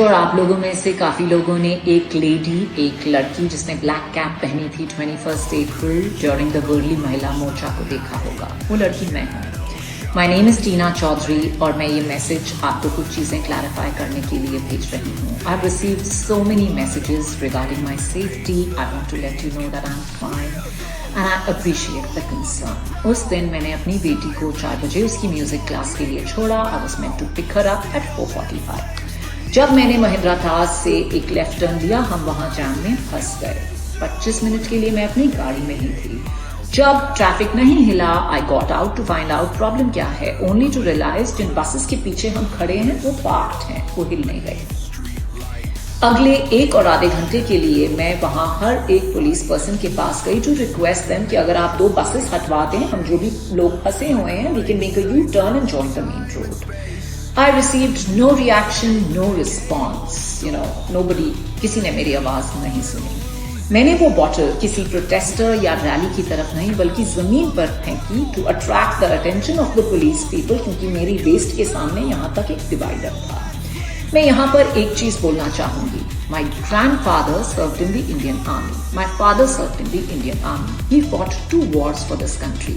और आप लोगों में से काफी लोगों ने एक लड़की जिसने ब्लैक कैप पहनी थी 21 अप्रैल ड्यूरिंग द वर्ली महिला मोर्चा को देखा होगा। वो लड़की मैं हूँ। माय नेम इज टीना चौधरी और मैं ये मैसेज आपको कुछ चीजें क्लैरिफाई करने के लिए भेज रही हूँ। I have received so many messages regarding my safety. I want to let you know that I am fine and I appreciate the concern. उस दिन मैंने अपनी बेटी को 4 बजे उसकी म्यूजिक क्लास के लिए छोड़ा। I was meant to pick her up at 4:45। जब मैंने महिंद्रा ताज से एक लेफ्ट टर्न लिया, हम वहां जाम में फंस गए। 25 मिनट के लिए मैं अपनी गाड़ी में ही थी। जब ट्रैफिक नहीं हिला, I got out to find out problem क्या है, ओनली टू रियलाइज जिन बसेस के पीछे हम खड़े हैं वो पार्क्ड हैं, वो हिल नहीं रहे। अगले 1 और आधे घंटे के लिए मैं वहां हर एक पुलिस पर्सन के पास गई टू रिक्वेस्ट देम कि अगर आप 2 बसेस हटवा दें, हम जो भी लोग फंसे हुए हैं, we can make a U turn and join the main road. I received no reaction, no response. Nobody, किसी ने मेरी आवाज नहीं सुनी। मैंने वो बॉटल किसी प्रोटेस्टर या रैली की तरफ नहीं बल्कि जमीन पर फेंकी to attract the attention of the police people, क्योंकि मेरी वेस्ट के सामने यहाँ तक एक डिवाइडर था। मैं यहाँ पर एक चीज बोलना चाहूंगी। My grandfather served in the Indian Army. My father served in the Indian Army. He fought 2 wars for this country.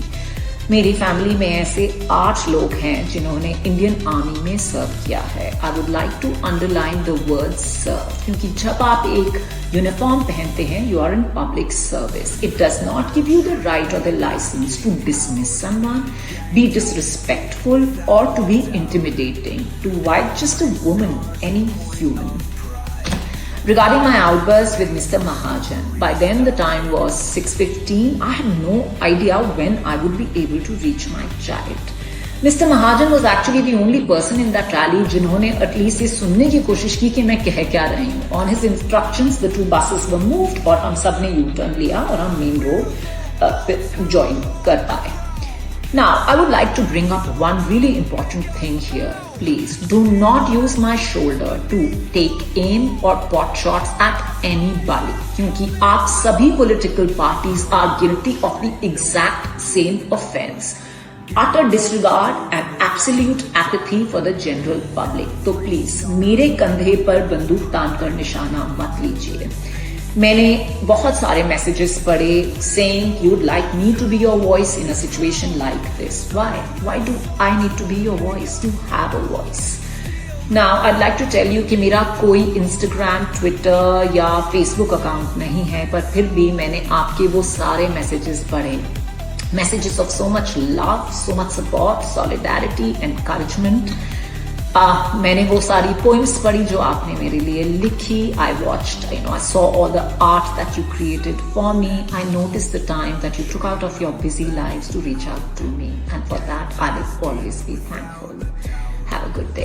मेरी फैमिली में ऐसे 8 लोग हैं जिन्होंने इंडियन आर्मी में सर्व किया है। I would like to underline the word serve, क्योंकि जब आप एक यूनिफॉर्म पहनते हैं, you are in public service. It does not give you the right और the license to dismiss someone, be disrespectful और to be intimidating to white just a woman, any human. Regarding my outburst with Mr. Mahajan, by then the time was 6:15. I had no idea when I would be able to reach my child. Mr. Mahajan was actually the only person in that rally जिन्होंने at least ये सुनने की कोशिश की कि मैं कह क्या रही हूँ। On his instructions, the 2 buses were moved और हम सब ने U-turn लिया और हम मेन रोड ज्वाइन कर पाए। Now, I would like to bring up one really important thing here. Please do not use my shoulder to take aim or pot shots at anybody, क्योंकि आप सभी political parties are guilty of the exact same offense. Utter disregard and absolute apathy for the general public. तो please मेरे कंधे पर बंदूक तानकर निशाना मत लीजिए। मैंने बहुत सारे मैसेजेस पढ़े saying you'd like me to be your voice in a situation like this. Why do I need to be your voice? You have a voice. Now I'd like to tell you कि मेरा कोई Instagram, Twitter या Facebook account नहीं है, पर फिर भी मैंने आपके वो सारे मैसेजेस पढ़े। Messages of so much love, so much support, solidarity, encouragement. मैंने वो सारी पोइम्स पढ़ी जो आपने मेरे लिए लिखी। I watched, I saw all the art that you created for me. I noticed the time that you took out of your busy lives to reach out to me, and for that I will always be thankful. Have a good day.